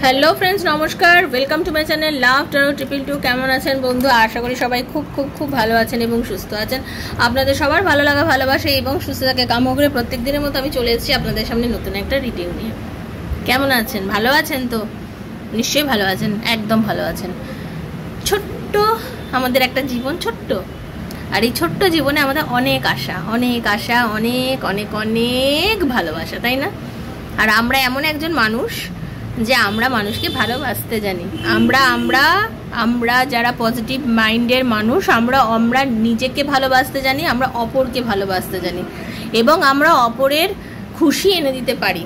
Hello friends, নমস্কার। Welcome to my channel love Taro 222। কেমন আছেন বন্ধু? আশা করি সবাই খুব খুব খুব ভালো আছেন এবং সুস্থ আছেন। আপনাদের সবার ভালো লাগা, ভালোবাসা এবং সুস্থতাকে কামনা করে প্রত্যেক দিনের মতো আমি চলে এসেছি আপনাদের সামনে নতুন একটা রিভিউ নিয়ে। কেমন আছেন? ভালো আছেন তো? নিশ্চয়ই ভালো আছেন, একদম ভালো আছেন। ছোট্ট আমাদের একটা জীবন, ছোট্ট, আর এই ছোট্ট জীবনে আমাদের অনেক আশা, অনেক আশা, অনেক অনেক অনেক ভালোবাসা, তাই না? আর আমরা এমন একজন মানুষ যে আমরা মানুষকে ভালোবাসতে জানি। আমরা আমরা আমরা যারা পজিটিভ মাইন্ডের মানুষ, আমরা নিজেকে ভালোবাসতে জানি, আমরা অপরকে ভালোবাসতে জানি এবং আমরা অপরের খুশি এনে দিতে পারি।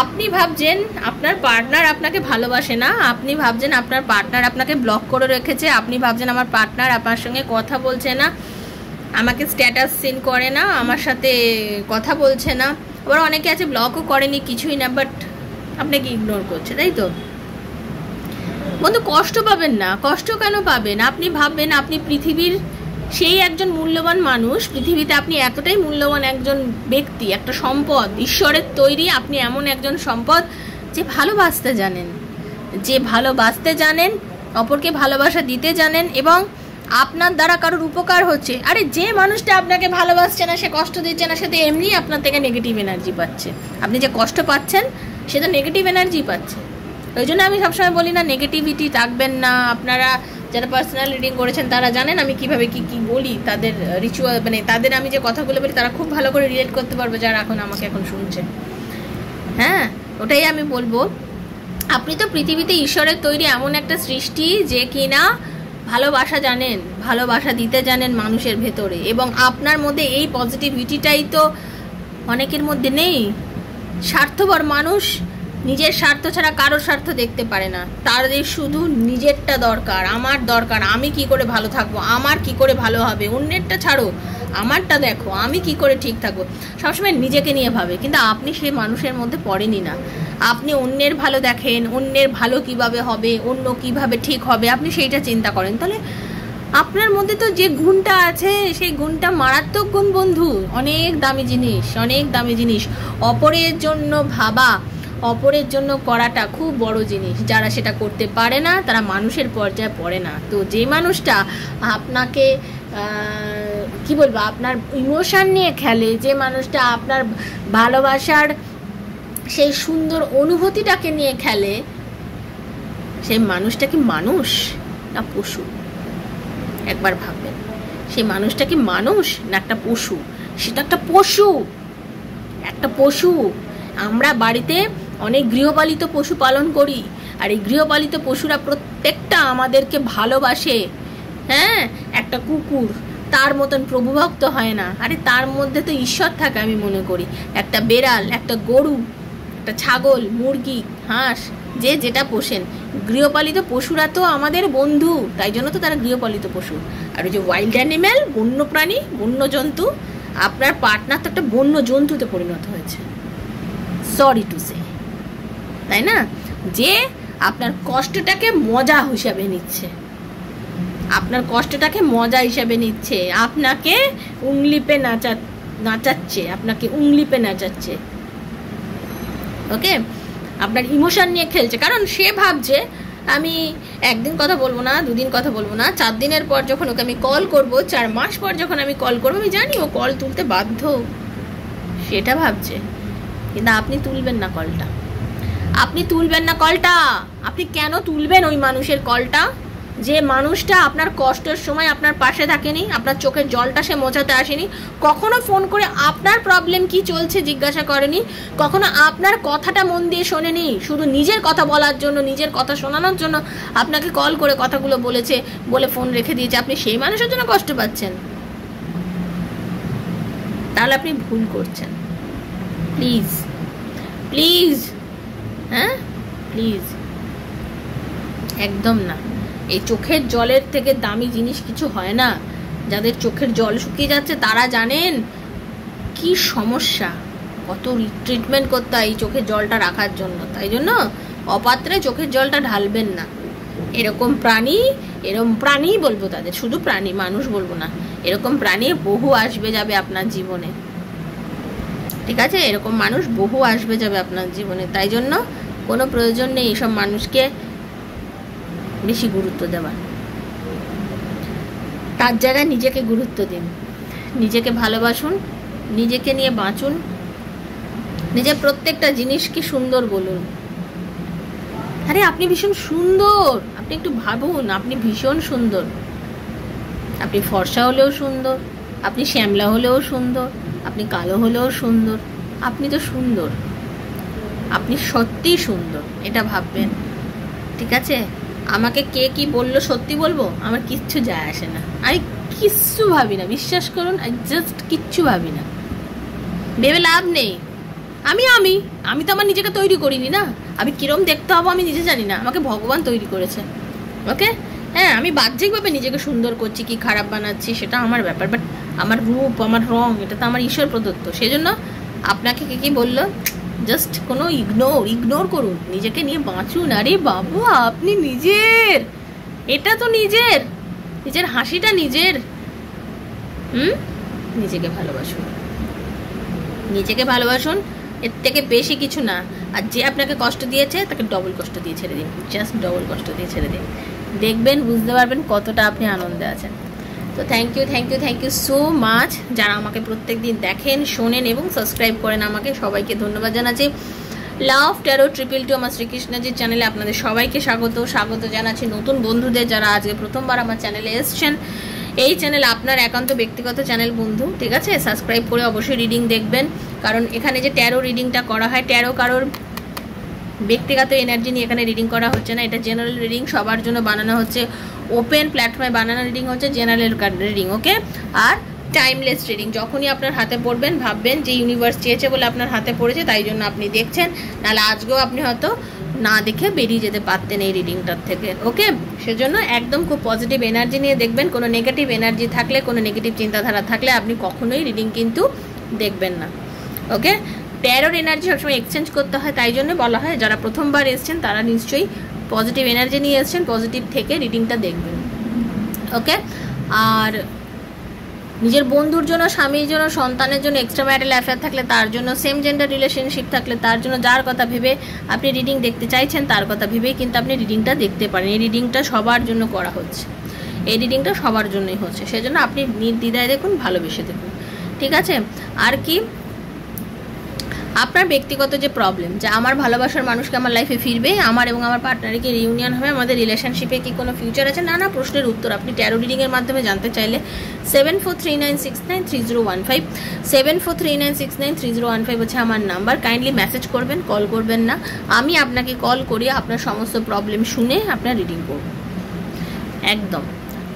আপনি ভাবছেন আপনার পার্টনার আপনাকে ভালোবাসে না, আপনি ভাবছেন আপনার পার্টনার আপনাকে ব্লক করে রেখেছে, আপনি ভাবছেন আমার পার্টনার আপনার সঙ্গে কথা বলছে না, আমাকে স্ট্যাটাস সেন্ড করে না, আমার সাথে কথা বলছে না। আবার অনেকে আছে ব্লকও করেনি, কিছুই না, বাট আপনাকে ইগনোর করছে, তাই তো? বন্ধু, কষ্ট পাবেন না। কষ্ট কেন পাবেন? আপনি ভাববেন আপনি পৃথিবীর সেই একজন মূল্যবান মানুষ, পৃথিবীতে আপনি এতটাই মূল্যবান একজন ব্যক্তি, একটা সম্পদ, ঈশ্বরের তৈরি। আপনি এমন একজন সম্পদ যে ভালোবাসতে জানেন, যে ভালোবাসতে জানেন, অপরকে ভালোবাসা দিতে জানেন এবং আপনার দ্বারা কারোর উপকার হচ্ছে। আরে যে মানুষটা আপনাকে ভালোবাসছে না, সে কষ্ট দিচ্ছে না, সে তো এমনি আপনার থেকে নেগেটিভ এনার্জি পাচ্ছে। আপনি যে কষ্ট পাচ্ছেন সে তো নেগেটিভ এনার্জি পাচ্ছে। ওই জন্য আমি সবসময় বলি না, নেগেটিভিটি রাখবেন না। আপনারা যারা পার্সোনাল রিডিং করেছেন তারা জানেন আমি কিভাবে কি বলি, তাদের রিচুয়াল, মানে তাদের আমি যে কথাগুলো বলি তারা খুব ভালো করে রিলেট করতে পারবে, যারা আমাকে এখন শুনছে। হ্যাঁ, ওটাই আমি বলবো। আপনি তো পৃথিবীতে ঈশ্বরের তৈরি এমন একটা সৃষ্টি যে কিনা ভালোবাসা জানেন, ভালোবাসা দিতে জানেন মানুষের ভেতরে, এবং আপনার মধ্যে এই পজিটিভিটিটাই তো অনেকের মধ্যে নেই। স্বার্থপর মানুষ নিজের স্বার্থ ছাড়া কারোর স্বার্থ দেখতে পারে না। তাদের শুধু নিজেরটা দরকার, আমার দরকার, আমি কি করে ভালো থাকবো, আমার কি করে ভালো হবে, অন্যেরটা ছাড়ো, আমারটা দেখো, আমি কি করে ঠিক থাকবো, সবসময় নিজেকে নিয়ে ভাবে। কিন্তু আপনি সেই মানুষের মধ্যে পড়েনি না। আপনি অন্যের ভালো দেখেন, অন্যের ভালো কিভাবে হবে, অন্য কিভাবে ঠিক হবে, আপনি সেইটা চিন্তা করেন। তাহলে আপনার মধ্যে তো যে গুণটা আছে সেই গুণটা মারাত্মক গুণ বন্ধু, অনেক দামি জিনিস, অনেক দামি জিনিস। অপরের জন্য ভাবা, অপরের জন্য করাটা খুব বড় জিনিস। যারা সেটা করতে পারে না তারা মানুষের পর্যায়ে পড়ে না। তো যে মানুষটা আপনাকে কি বলবো, আপনার ইমোশন নিয়ে খেলে, যে মানুষটা আপনার ভালোবাসার সেই সুন্দর অনুভূতিটাকে নিয়ে খেলে, সেই মানুষটা কি মানুষ না পশু? একবার ভাববেন, সেই মানুষটা কি মানুষ না একটা পশু? সেটা একটা পশু, একটা পশু। আমরা বাড়িতে অনেক গৃহপালিত পশু পালন করি, আর এই গৃহপালিত পশুরা প্রত্যেকটা আমাদেরকে ভালোবাসে। হ্যাঁ, একটা কুকুর তার মতন প্রভুভক্ত হয় না, আরে তার মধ্যে তো ঈশ্বর থাকে আমি মনে করি। একটা বেড়াল, একটা গরু, একটা ছাগল, মুরগি, হাঁস, যে যেটা পোষেন, গৃহপালিত পশুরা তো আমাদের বন্ধু, তাই জন্য তো তারা গৃহপালিত পশু। আর ওই যে ওয়াইল্ড অ্যানিম্যাল, বন্য প্রাণী, বন্য জন্তু, আপনার পার্টনার তো একটা বন্য জন্তুতে পরিণত হয়েছে, সরি টু সে, তাই না? যে আপনার কষ্টটাকে মজা হিসাবে নিচ্ছে, আপনার কষ্টটাকে মজা হিসাবে নিচ্ছে, আপনাকে উংলিপে নাচাচ্ছে, আপনাকে উংলিপে নাচাচ্ছে। ওকে, আপনার ইমোশন নিয়ে খেলছে, কারণ সে ভাবছে আমি একদিন কথা বলবো না, দুদিন কথা বলবো না, 4 দিনের পর যখন ওকে আমি কল করব, 4 মাস পর যখন আমি কল করবো, আমি জানি ও কল তুলতে বাধ্য, সেটা ভাবছে। কিন্তু আপনি তুলবেন না কলটা, আপনি তুলবেন না কলটা। আপনি কেন তুলবেন ওই মানুষের কলটা? যে মানুষটা আপনার কষ্টের সময় আপনার পাশে থাকেনি, আপনার চোখের জলটা সে মোছাতে আসেনি, কখনো ফোন করে আপনার প্রবলেম কি চলছে জিজ্ঞাসা করেনি, কখনো আপনার কথাটা মন দিয়ে শোনেনি, শুধু নিজের কথা বলার জন্য, নিজের কথা শোনানোর জন্য আপনাকে কল করে কথাগুলো বলেছে, বলে ফোন রেখে দিয়েছে। আপনি সেই মানুষের জন্য কষ্ট পাচ্ছেন, তাহলে আপনি ভুল করছেন। প্লিজ প্লিজ, হ্যাঁ প্লিজ, একদম না। এই চোখের জলের থেকে দামি জিনিস কিছু হয় না। যাদের চোখের জল শুকিয়ে যাচ্ছে তারা জানেন কি সমস্যা, কত ট্রিটমেন্ট করতে হয় এই চোখের জলটা রাখার জন্য। তাই জন্য অপাত্রে চোখের জলটা ঢালবেন না। এরকম প্রাণী বলবো তাদের, শুধু প্রাণী, মানুষ বলবো না। এরকম প্রাণী বহু আসবে যাবে আপনার জীবনে, ঠিক আছে? এরকম মানুষ বহু আসবে যাবে আপনার জীবনে। তাই জন্য কোনো প্রয়োজন নেই এইসব মানুষকে বেশি গুরুত্ব দেওয়ার। তার জায়গায় নিজেকে গুরুত্ব দিন, নিজেকে ভালোবাসুন, নিজেকে নিয়ে বাঁচুন, নিজের প্রত্যেকটা জিনিসকে সুন্দর বলুন। আরে আপনি ভীষণ সুন্দর, আপনি একটু ভাবুন, আপনি ভীষণ সুন্দর। আপনি ফর্সা হলেও সুন্দর, আপনি শ্যামলা হলেও সুন্দর, আপনি কালো হলেও সুন্দর, আপনি তো সুন্দর, আপনি সত্যিই সুন্দর, এটা ভাববেন। ঠিক আছে? আমাকে কে কি বললো সত্যি বলবো, আমার কিচ্ছু যায় আসে না, আমি কিচ্ছু ভাবি না, বিশ্বাস করুন, জাস্ট কিচ্ছু ভাবি না, ভেবে লাভ নেই। আমি আমি আমি তো আমার নিজেকে তৈরি করিনি না, আমি কিরম দেখতে হবো আমি নিজে জানি না, আমাকে ভগবান তৈরি করেছে। ওকে, হ্যাঁ আমি বাহ্যিকভাবে নিজেকে সুন্দর করছি কি খারাপ বানাচ্ছি সেটা আমার ব্যাপার, বাট আমার রূপ, আমার রং, এটা তো আমার ঈশ্বর প্রদত্ত। সেই জন্য আপনাকে কে কি বললো জাস্ট কোনো ইগনোর করুন, নিজেকে নিয়ে বাঁচুন। আরে বাবু আপনি নিজের, এটা তো নিজের হাসিটা নিজের। নিজেকে ভালোবাসুন, নিজেকে ভালোবাসুন, এর থেকে বেশি কিছু না। আর যে আপনাকে কষ্ট দিয়েছে তাকে ডবল কষ্ট দিয়ে ছেড়ে দিন, জাস্ট ডবল কষ্ট দিয়ে ছেড়ে দিন, দেখবেন, বুঝতে পারবেন কতটা আপনি আনন্দে আছেন। তো থ্যাংক ইউ সো মাচ যারা আমাকে প্রত্যেক দিন দেখেন, শোনেন এবং সাবস্ক্রাইব করেন, আমাকে সবাইকে ধন্যবাদ জানাচ্ছি। লাভ ট্যারো 222 আমার শ্রীকৃষ্ণজির চ্যানেলে আপনাদের সবাইকে স্বাগত জানাচ্ছি। নতুন বন্ধুদের যারা আজকে প্রথমবার আমার চ্যানেলে এসছেন, এই চ্যানেল আপনার একান্ত ব্যক্তিগত চ্যানেল বন্ধু, ঠিক আছে? সাবস্ক্রাইব করে অবশ্যই রিডিং দেখবেন, কারণ এখানে যে ট্যারো রিডিংটা করা হয়, ট্যারো কারোর ব্যক্তিগত এনার্জি নিয়ে এখানে রিডিং করা হচ্ছে না, এটা জেনারেল রিডিং, সবার জন্য বানানো হচ্ছে, ওপেন প্ল্যাটফর্মে বানানো রিডিং হচ্ছে, জেনারেল রিডিং। ওকে, আর টাইমলেস রিডিং, যখনই আপনার হাতে পড়বেন ভাববেন যে ইউনিভার্স চেয়েছে বলে আপনার হাতে পড়েছে, তাই জন্য আপনি দেখছেন, নাহলে আজকেও আপনি হয়তো না দেখে বেরিয়ে যেতে পারতেন এই রিডিংটার থেকে। ওকে, সেজন্য একদম খুব পজিটিভ এনার্জি নিয়ে দেখবেন। কোনো নেগেটিভ এনার্জি থাকলে, কোনো নেগেটিভ চিন্তাধারা থাকলে আপনি কখনোই রিডিং কিন্তু দেখবেন না। ওকে, ট্যারোর এনার্জি সবসময় এক্সচেঞ্জ করতে হয়, তাই জন্য বলা হয় যারা প্রথমবার এসছেন তারা নিশ্চয়ই পজিটিভ এনার্জি নিয়ে এসছেন, পজিটিভ থেকে রিডিংটা দেখবেন। ওকে, আর নিজের বন্ধুর জন্য, স্বামীর জন্য, সন্তানের জন্য, এক্সট্রা ম্যারিটাল অ্যাফেয়ার থাকলে তার জন্য, সেম জেন্ডার রিলেশনশিপ থাকলে তার জন্য, যার কথা ভেবে আপনি রিডিং দেখতে চাইছেন তার কথা ভেবেই কিন্তু আপনি রিডিংটা দেখতে পারেন। এই রিডিংটা সবার জন্য করা হচ্ছে, এই রিডিংটা সবার জন্যই হচ্ছে, সেজন্য আপনি নির্দ্বিধায় দেখুন, ভালোবেসে দেখুন। ঠিক আছে? আর কি আপনার ব্যক্তিগত যে প্রবলেম, যে আমার ভালোবাসার মানুষকে আমার লাইফে ফিরবে, আমার এবং আমার পার্টনারের কি রিউনিয়ন হবে, আমাদের রিলেশনশিপে কি কোনো ফিউচার আছে, নানা প্রশ্নের উত্তর আপনি ট্যারো রিডিংয়ের মাধ্যমে জানতে চাইলে 7439693015 7439693015 হচ্ছে আমার নাম্বার। কাইন্ডলি মেসেজ করবেন, কল করবেন না, আমি আপনাকে কল করি, আপনার সমস্ত প্রবলেম শুনে আপনার রিডিং করব। একদম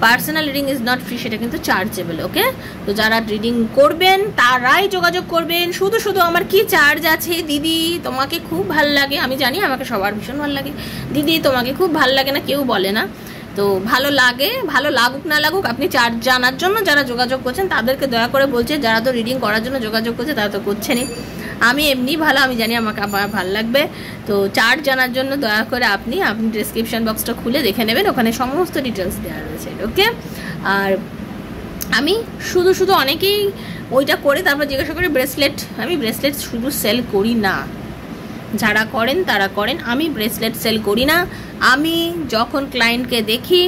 personal reading is not free, সেটা কিন্তু চার্জেবল। ওকে, তো যারা রিডিং করবেন তারাই যোগাযোগ করবেন। শুধু আমার কি চার্জ আছে, দিদি তোমাকে খুব ভাল লাগে, আমি জানি আমাকে সবার ভীষণ ভালো লাগে, দিদি তোমাকে খুব ভাল লাগে না কেউ বলে না, তো ভালো লাগে, ভালো লাগুক না লাগুক, আপনি চার্জ জানার জন্য যারা যোগাযোগ করছেন তাদেরকে দয়া করে বলছে, যারা তো রিডিং করার জন্য যোগাযোগ করছে তারা তো করছেনই, আমি এমনি ভালো, আমি জানি আমাকে আমার ভালো লাগবে, তো চার্জ জানার জন্য দয়া করে আপনি ডেসক্রিপশন বক্সটা খুলে দেখে নেবেন, ওখানে সমস্ত ডিটেলস দেওয়া রয়েছে। ওকে, আর আমি শুধু অনেকেই ওইটা করে তারপর জিজ্ঞাসা করি ব্রেসলেট, আমি ব্রেসলেট শুধু সেল করি না, যারা করেন তারা করেন, আমি ব্রেসলেট সেল করি না। আমি যখন ক্লায়েন্টকে দেখি,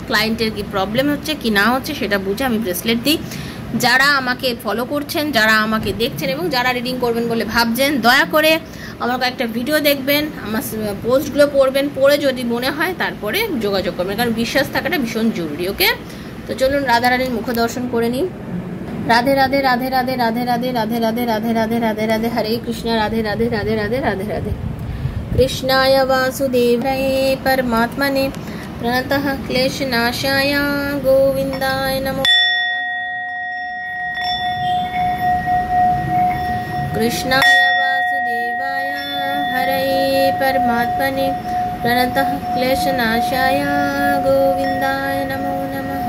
ক্লায়েন্টের কি প্রবলেম হচ্ছে কি না হচ্ছে সেটা বুঝে আমি ব্রেসলেট দিই। যারা আমাকে ফলো করছেন, যারা আমাকে দেখছেন এবং যারা রিডিং করবেন বলে ভাবছেন, দয়া করে আমার কয়েকটা ভিডিও দেখবেন, আমার পোস্টগুলো পড়বেন, পড়ে যদি মনে হয় তারপরে যোগাযোগ করবেন, কারণ বিশ্বাস থাকাটা ভীষণ জরুরি। ওকে, তো চলুন রাধারানীর মুখ দর্শন করে নিই। রাধে রাধে রাধে রাধে রাধে রাধে রাধে রাধে রাধে রাধে রাধে রাধে হরে কৃষ্ণ, রাধে রাধে রাধে রাধে রাধে রাধে। কৃষ্ণায় বাসুদেবায় পরমাত্মনে প্রণতঃ ক্লেশনাশায় গোবিন্দায় নমো। कृष्णाय वासुदेवाय हरये परमात्मने प्रणतः क्लेशनाशाय गोविन्दाय नमो नमः।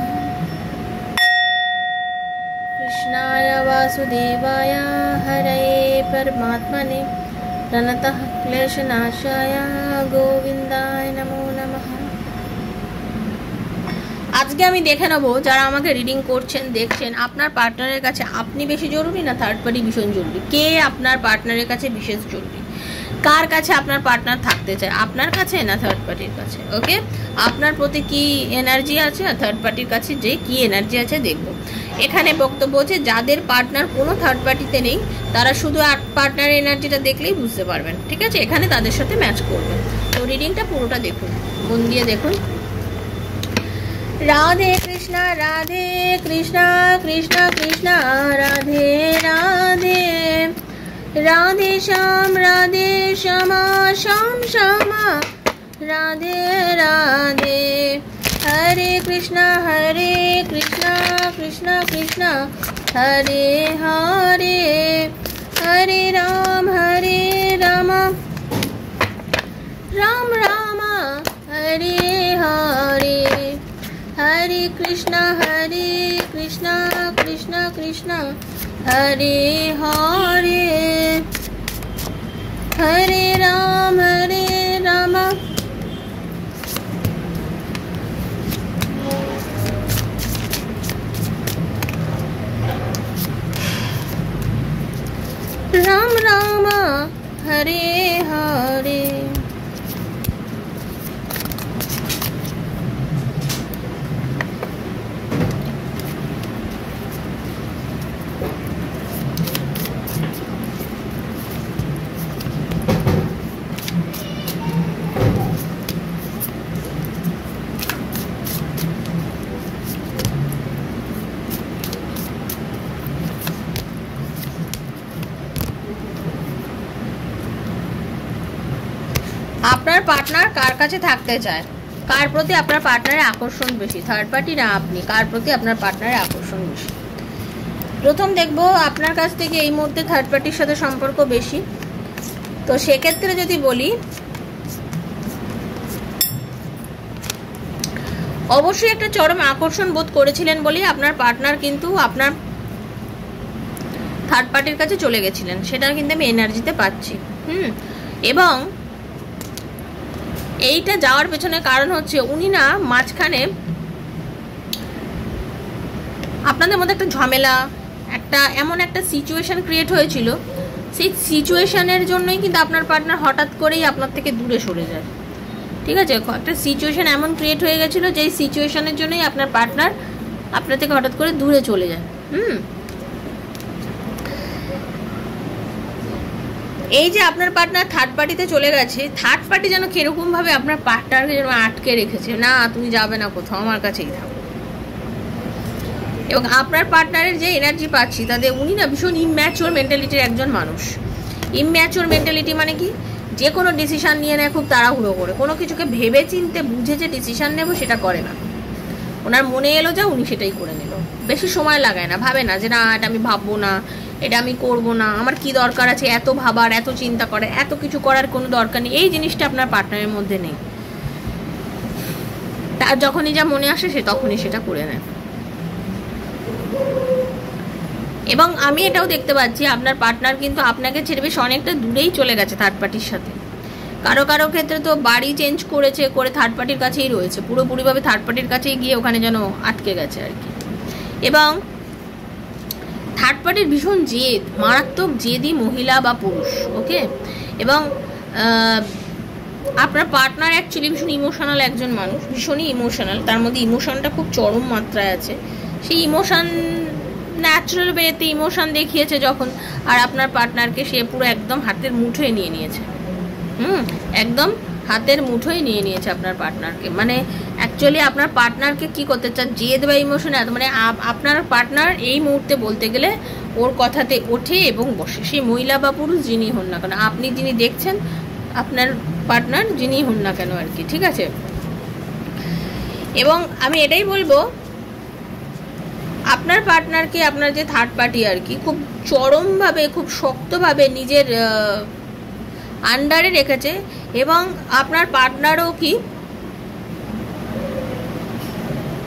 कृष्णाय वासुदेवाय हरये परमात्मने प्रणतः क्लेशनाशाय गोविन्दाय नमो नमः। আজকে আমি দেখে নেব যারা আমাকে রিডিং করছেন, দেখছেন, আপনার পার্টনারের কাছে আপনি বেশি জরুরি না থার্ড পার্টি ভীষণ জরুরি, কে আপনার পার্টনারের কাছে বিশেষ জরুরি। কার কাছে আপনার পার্টনার থাকতে চায়, আপনার কাছে না থার্ড পার্টির কাছে? ওকে, আপনার প্রতি কি এনার্জি আছে আর থার্ড পার্টির কাছে যে কি এনার্জি আছে দেখব। এখানে বক্তব্য হচ্ছে যাদের পার্টনার কোনো থার্ড পার্টিতে নেই তারা শুধু পার্টনার এনার্জিটা দেখলেই বুঝতে পারবেন, ঠিক আছে? এখানে তাদের সাথে ম্যাচ করবে। তো রিডিংটা পুরোটা দেখুন, মন দিয়ে দেখুন। রাধে কৃষ্ণ কৃষ্ণ কৃষ্ণ রাধে রাধে, রাধে শ্যাম শ্যাম শ্যাম রাধে রাধে, হরে কৃষ্ণ কৃষ্ণ কৃষ্ণ হরে হরে, হরে রাম রাম রাম হরে হরে, হরে কৃষ্ণ কৃষ্ণ কৃষ্ণ হরে হরে, হরে রাম রাম রাম হরে হরে। আপনার পার্টনার কার কাছে থাকতে চায়, কার প্রতি আপনার পার্টনারের আকর্ষণ বেশি, থার্ড পার্টি না আপনি, কার প্রতি আপনার পার্টনারের আকর্ষণ বেশি? প্রথম দেখব আপনার কাছ থেকে এই মুহূর্তে থার্ড পার্টির সাথে সম্পর্ক বেশি। তো সেক্ষেত্রে যদি বলি, অবশ্যই একটা চরম আকর্ষণ বোধ করেছিলেন বলেই আপনার পার্টনার কিন্তু আপনার থার্ড পার্টির কাছে চলে গেছিলেন, সেটা কিন্তু আমি এনার্জিতে পাচ্ছি। এবং এইটা যাওয়ার পেছনে কারণ হচ্ছে উনি না মাঝখানে আপনাদের মধ্যে একটা ঝামেলা, একটা এমন একটা সিচুয়েশন ক্রিয়েট হয়েছিল, সেই সিচুয়েশনের জন্যই কিন্তু আপনার পার্টনার হঠাৎ করেই আপনার থেকে দূরে সরে যায়, ঠিক আছে? একটা সিচুয়েশন এমন ক্রিয়েট হয়ে গেছিল যেই সিচুয়েশনের জন্যই আপনার পার্টনার আপনার থেকে হঠাৎ করে দূরে চলে যায়। এই যে আপনার পার্টনার থার্ড পার্টিতে চলে গেছে, থার্ড পার্টি যেন কিরকমভাবে আপনার পার্টনারকে যেন আটকে রেখেছে, না তুমি যাবে না কোথাও, আমার কাছেই থাকো। এবং আপনার পার্টনারের যে এনার্জি পাচ্ছি তাদের উনি না ভীষণ ইম্যাচিওর মেন্টালিটির একজন মানুষ। ইম্যাচিওর মেন্টালিটি মানে কি, যে কোনো ডিসিশান নিয়ে নেয় খুব তাড়াহুড়ো করে, কোনো কিছুকে ভেবে চিনতে বুঝে যে ডিসিশান নেব সেটা করে না। ওনার মনে এলো যা উনি সেটাই করে নিল, বেশি সময় লাগায় না, ভাবে না যে না এটা আমি ভাববো না, এটা আমি করবো না, আমার কি দরকার আছে এত ভাবার, এত চিন্তা করে, এত কিছু করার কোনো দরকার নেই। এই জিনিসটা আপনার পার্টনারের মধ্যে নেই। তার যখনই যা মনে আসে সে তখনই সেটা করে নেয়। এবং আমি এটাও দেখতে পাচ্ছি আপনার পার্টনার কিন্তু আপনাকে ছেড়ে বেশ অনেকটা দূরেই চলে গেছে থার্ড পার্টির সাথে। কারো কারো ক্ষেত্রে তো বাড়ি চেঞ্জ করেছে, করে থার্ড পার্টির কাছেই রয়েছে, পুরোপুরিভাবে থার্ড পার্টির কাছেই গিয়ে ওখানে যেন আটকে গেছে আর কি। এবং থার্ড পার্টির ভীষণ জেদ, মারাত্মক জেদি মহিলা বা পুরুষ, ওকে? এবং আপনার পার্টনার অ্যাকচুয়ালি ভীষণ ইমোশনাল একজন মানুষ, ভীষণই ইমোশনাল, তার মধ্যে ইমোশনটা খুব চরম মাত্রায় আছে। সেই ইমোশন ন্যাচারাল ওয়েতে ইমোশন দেখিয়েছে যখন, আর আপনার পার্টনারকে সে পুরো একদম হাতের মুঠোয় নিয়ে নিয়েছে। একদম হাতের মুঠোয় নিয়ে নিয়েছে আপনার পার্টনারকে। মানে অ্যাকচুয়ালি আপনার পার্টনারকে কি করতে চান, জেদ বা ইমোশন, মানে আপনার পার্টনার এই মুহূর্তে বলতে গেলে ওর কথাতে ওঠে এবং বসে, সে মহিলা বা পুরুষ যিনি হন না কেন, আপনি যিনি দেখছেন, আপনার পার্টনার যিনি হন না কেন আর কি, ঠিক আছে? এবং আমি এটাই বলবো, আপনার পার্টনারকে আপনার যে থার্ড পার্টি আর কি খুব চরমভাবে, খুব শক্তভাবে নিজের আন্ডারে রেখেছে। এবং আপনার পার্টনারও কি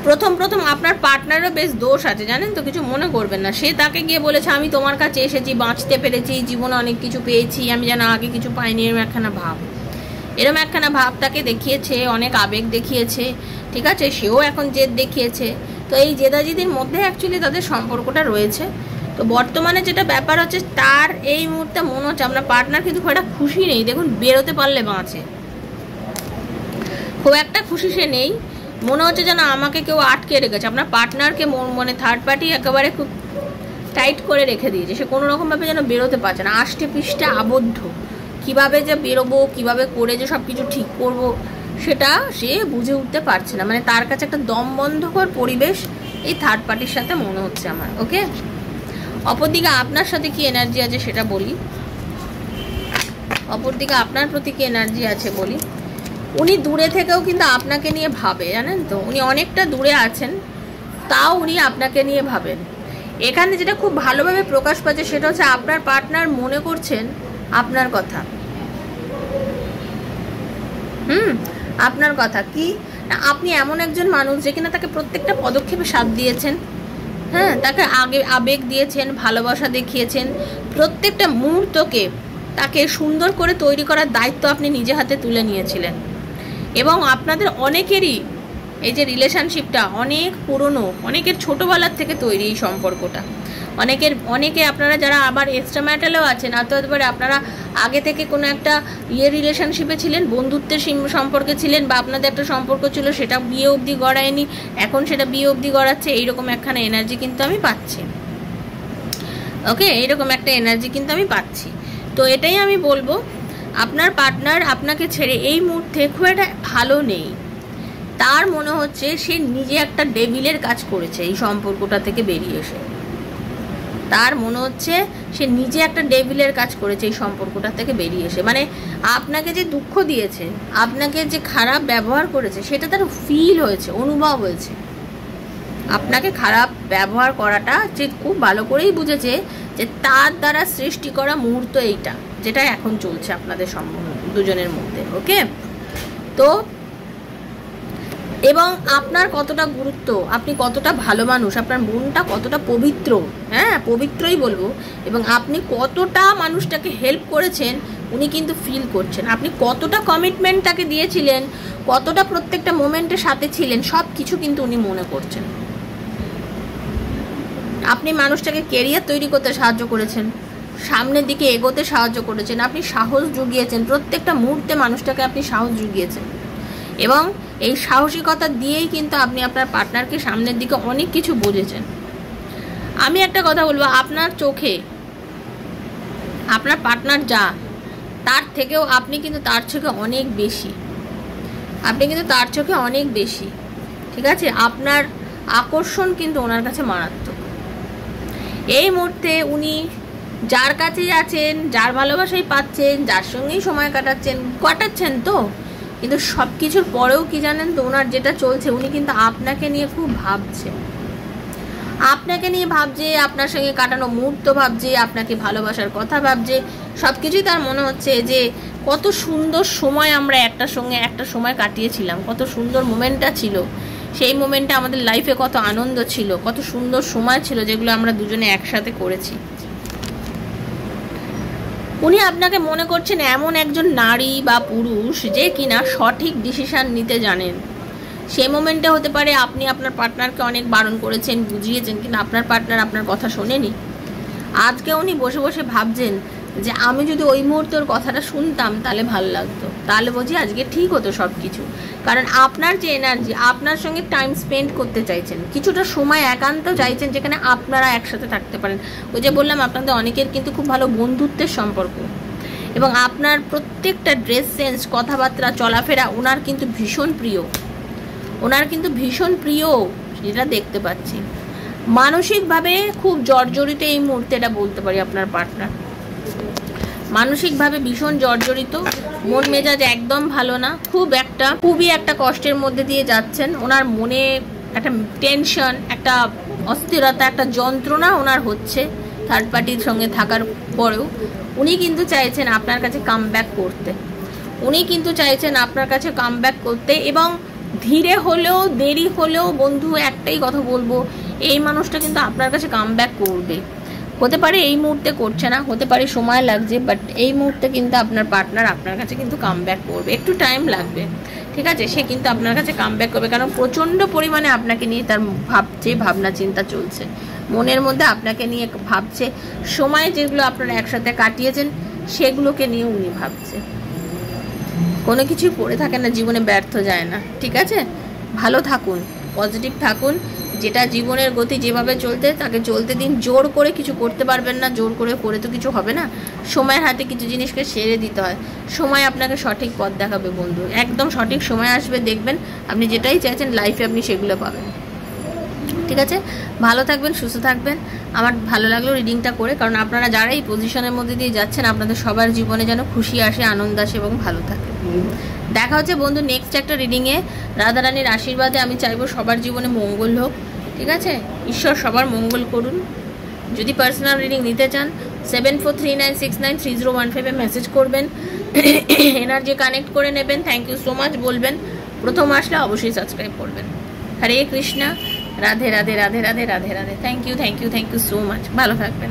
প্রথম আপনার পার্টনারও বেশ দোষ আছে, জানেন তো, কিছু মনে করবেন না। সে তাকে গিয়ে বলেছে আমি তোমার কাছে এসেছি, বাঁচতে পেরেছি, জীবনে অনেক কিছু পেয়েছি, আমি যেন আগে কিছু পাইনি, এরম একখানা ভাব তাকে দেখিয়েছে, অনেক আবেগ দেখিয়েছে, ঠিক আছে? সেও এখন জেদ দেখিয়েছে। তো এই জেদাজিদির মধ্যে অ্যাকচুয়ালি তাদের সম্পর্কটা রয়েছে। তো তো বর্তমানে যেটা ব্যাপার হচ্ছে, তার এই মুহূর্তে মনে হচ্ছে আপনার পার্টনার কিন্তু খুব একটা খুশি নেই। দেখুন, বেরোতে পারলে বাঁচে, খুব একটা খুশি সে নেই। মনে হচ্ছে যেন আমাকে কেউ আটকে রেখেছে। আপনার পার্টনারকে মানে থার্ড পার্টি একেবারে খুব টাইট করে রেখে দিয়েছে। সে কোনো রকমভাবে যেন বেরোতে পারছে না, আষ্টে পৃষ্ঠে আবদ্ধ। কিভাবে যে বেরোবো, কিভাবে করে যে সব কিছু ঠিক করবো, সেটা সে বুঝে উঠতে পারছে না। মানে তার কাছে একটা দমবন্ধকর পরিবেশ এই থার্ড পার্টির সাথে মনে হচ্ছে আমার। ওকে, অপরদিকে আপনার সাথে কি এনার্জি আছে সেটা বলি। অপরদিকে আপনার প্রতি কি এনার্জি আছে বলি। উনি দূরে থেকেও কিন্তু আপনাকে নিয়ে ভাবে, জানেন তো। উনি অনেকটা দূরে আছেন, তাও উনি আপনাকে নিয়ে ভাবেন। এখানে যেটা খুব ভালোভাবে প্রকাশ পাচ্ছে সেটা হচ্ছে আপনার পার্টনার মনে করছেন আপনার কথা। আপনার কথা কি, আপনি এমন একজন মানুষ যে কিনা তাকে প্রত্যেকটা পদক্ষেপে সাথ দিয়েছেন। হ্যাঁ, তাকে আবেগ দিয়েছেন, ভালোবাসা দেখিয়েছেন। প্রত্যেকটা মুহূর্তকে তাকে সুন্দর করে তৈরি করার দায়িত্ব আপনি নিজে হাতে তুলে নিয়েছিলেন। এবং আপনাদের অনেকেরই এই যে রিলেশনশিপটা অনেক পুরনো, অনেকের ছোটোবেলার থেকে তৈরি এই সম্পর্কটা। অনেকে আপনারা যারা আবার এক্সট্রা ম্যাটারেও আছেন, হতে পারে আপনারা আগে থেকে কোনো একটা রিলেশনশিপে ছিলেন, বন্ধুত্বের সম্পর্কে ছিলেন, বা আপনাদের একটা সম্পর্ক ছিল সেটা বিয়ে অবধি গড়ায়নি, এখন সেটা বিয়ে অবধি গড়াচ্ছে। এইরকম একখানা এনার্জি কিন্তু আমি পাচ্ছি। ওকে, এইরকম একটা এনার্জি কিন্তু আমি পাচ্ছি। তো এটাই আমি বলবো, আপনার পার্টনার আপনাকে ছেড়ে এই মুহূর্তে খুব একটা ভালো নেই। তার মনে হচ্ছে সে নিজে একটা ডেভিলের কাজ করেছে এই সম্পর্কটা থেকে বেরিয়ে এসে। তার মনে হচ্ছে সে নিজে একটা ডেভিলের কাজ করেছে এই সম্পর্কটা থেকে বেরিয়ে এসে। মানে আপনাকে যে দুঃখ দিয়েছে, আপনাকে যে খারাপ ব্যবহার করেছে, সেটা তার ফিল হয়েছে, অনুভব হয়েছে। আপনাকে খারাপ ব্যবহার করাটা যে খুব ভালো করেই বুঝেছে যে তার দ্বারা সৃষ্টি করা মুহূর্ত এইটা, যেটা এখন চলছে আপনাদের দুজনের মধ্যে। ওকে, তো এবং আপনার কতটা গুরুত্ব, আপনি কতটা ভালো মানুষ, আপনার মনটা কতটা পবিত্র, হ্যাঁ পবিত্রই বলবো, এবং আপনি কতটা মানুষটাকে হেল্প করেছেন উনি কিন্তু ফিল করছেন। আপনি কতটা কমিটমেন্ট তাকে দিয়েছিলেন, কতটা প্রত্যেকটা মোমেন্টের সাথে ছিলেন, সব কিছু কিন্তু উনি মনে করছেন। আপনি মানুষটাকে কেরিয়ার তৈরি করতে সাহায্য করেছেন, সামনের দিকে এগোতে সাহায্য করেছেন, আপনি সাহস জুগিয়েছেন, প্রত্যেকটা মুহূর্তে মানুষটাকে আপনি সাহস জুগিয়েছেন। এবং এই সাহসিকতা দিয়েই কিন্তু আপনি আপনার পার্টনারকে সামনের দিকে অনেক কিছু বুঝেছেন। আমি একটা কথা বলবো, আপনার চোখে আপনার পার্টনার যা, তার থেকেও আপনি কিন্তু তার চোখে অনেক বেশি। আপনি কিন্তু তার চোখে অনেক বেশি, ঠিক আছে। আপনার আকর্ষণ কিন্তু ওনার কাছে মারাত্মক। এই মুহূর্তে উনি যার কাছেই আছেন, যার ভালোবাসাই পাচ্ছেন, যার সঙ্গেই সময় কাটাচ্ছেন তো, কিন্তু সব কিছুর পরেও কি জানেন তো, ওনার যেটা চলছে, উনি কিন্তু আপনাকে নিয়ে খুব ভাবছে। আপনাকে নিয়ে ভাবছে, আপনার সঙ্গে কাটানো মুহূর্ত ভাবছে, আপনাকে ভালোবাসার কথা ভাবছে। সব কিছুই তার মনে হচ্ছে যে কত সুন্দর সময় আমরা একটার সঙ্গে একটা সময় কাটিয়েছিলাম, কত সুন্দর মোমেন্টটা ছিল। সেই মোমেন্টে আমাদের লাইফে কত আনন্দ ছিল, কত সুন্দর সময় ছিল, যেগুলো আমরা দুজনে একসাথে করেছি। উনি আপনাকে মনে করছেন এমন একজন নারী বা পুরুষ যে কিনা সঠিক ডিসিশন নিতে জানেন। সেই মোমেন্টে হতে পারে আপনি আপনার পার্টনারকে অনেক বারণ করেছেন, বুঝিয়েছেন, কিন্তু আপনার পার্টনার আপনার কথা শোনেনি। আজকে উনি বসে বসে ভাবছেন যে আমি যদি ওই মুহূর্তের কথাটা শুনতাম তাহলে ভালো লাগতো, তাহলে বুঝি আজকে ঠিক হতো সব কিছু। কারণ আপনার যে এনার্জি, আপনার সঙ্গে টাইম স্পেন্ড করতে চাইছেন, কিছুটা সময় একান্ত চাইছেন যেখানে আপনারা একসাথে থাকতে পারেন। ওই যে বললাম, আপনাদের অনেকের কিন্তু খুব ভালো বন্ধুত্বের সম্পর্ক, এবং আপনার প্রত্যেকটা ড্রেস সেন্স, কথাবার্তা, চলাফেরা ওনার কিন্তু ভীষণ প্রিয়। ওনার কিন্তু ভীষণ প্রিয়, যেটা দেখতে পাচ্ছি। মানসিকভাবে খুব জর্জরিত এই মুহূর্তে, এটা বলতে পারি আপনার পার্টনার মানসিকভাবে ভীষণ জর্জরিত, মন মেজাজ একদম ভালো না, খুবই একটা কষ্টের মধ্যে দিয়ে যাচ্ছেন। ওনার মনে একটা টেনশন, একটা অস্থিরতা, একটা যন্ত্রণা ওনার হচ্ছে থার্ড পার্টির সঙ্গে থাকার পরেও। উনি কিন্তু চাইছেন আপনার কাছে কামব্যাক করতে, এবং ধীরে হলেও দেরি হলেও বন্ধু একটাই কথা বলবো, এই মানুষটা কিন্তু আপনার কাছে কামব্যাক করবে। হতে পারে এই মুহূর্তে করছে না, হতে পারে সময় লাগছে, বাট এই মুহূর্তে কিন্তু আপনার পার্টনার আপনার কাছে কিন্তু কামব্যাক করবে। একটু টাইম লাগবে, ঠিক আছে, সে কিন্তু আপনার কাছে কামব্যাক করবে, কারণ প্রচণ্ড পরিমাণে আপনাকে নিয়ে তার ভাবনা চিন্তা চলছে। মনের মধ্যে আপনাকে নিয়ে ভাবছে, সময় যেগুলো আপনারা একসাথে কাটিয়েছেন সেগুলোকে নিয়ে উনি ভাবছে। কোনো কিছুই পড়ে থাকে না, জীবনে ব্যর্থ যায় না, ঠিক আছে? ভালো থাকুন, পজিটিভ থাকুন, যেটা জীবনের গতি যেভাবে চলতে তাকে চলতে দিন। জোর করে কিছু করতে পারবেন না, জোর করে তো কিছু হবে না। সময়ের হাতে কিছু জিনিসকে সেরে দিতে হয়, সময় আপনাকে সঠিক পথ দেখাবে বন্ধু। একদম সঠিক সময় আসবে, দেখবেন আপনি যেটাই চাইছেন লাইফে আপনি সেগুলো পাবেন, ঠিক আছে? ভালো থাকবেন, সুস্থ থাকবেন। আমার ভালো লাগলো রিডিংটা করে, কারণ আপনারা যারা এই পজিশনের মধ্যে দিয়ে যাচ্ছেন আপনাদের সবার জীবনে যেন খুশি আসে, আনন্দ আসে এবং ভালো থাকে। দেখা হচ্ছে বন্ধু নেক্সট একটা রিডিংয়ে। রাধারানীর আশীর্বাদে আমি চাইবো সবার জীবনে মঙ্গল হোক, ঠিক আছে? ঈশ্বর সবার মঙ্গল করুন। যদি পার্সোনাল রিডিং নিতে চান 7439693015 মেসেজ করবেন, এনার্জি কানেক্ট করে নেবেন। থ্যাংক ইউ সো মাচ বলবেন, প্রথম আসলে অবশ্যই সাবস্ক্রাইব করবেন। Hare Krishna, Radhe Radhe Radhe Radhe Radhe Radhe. Thank you so much, ভালো থাকবেন।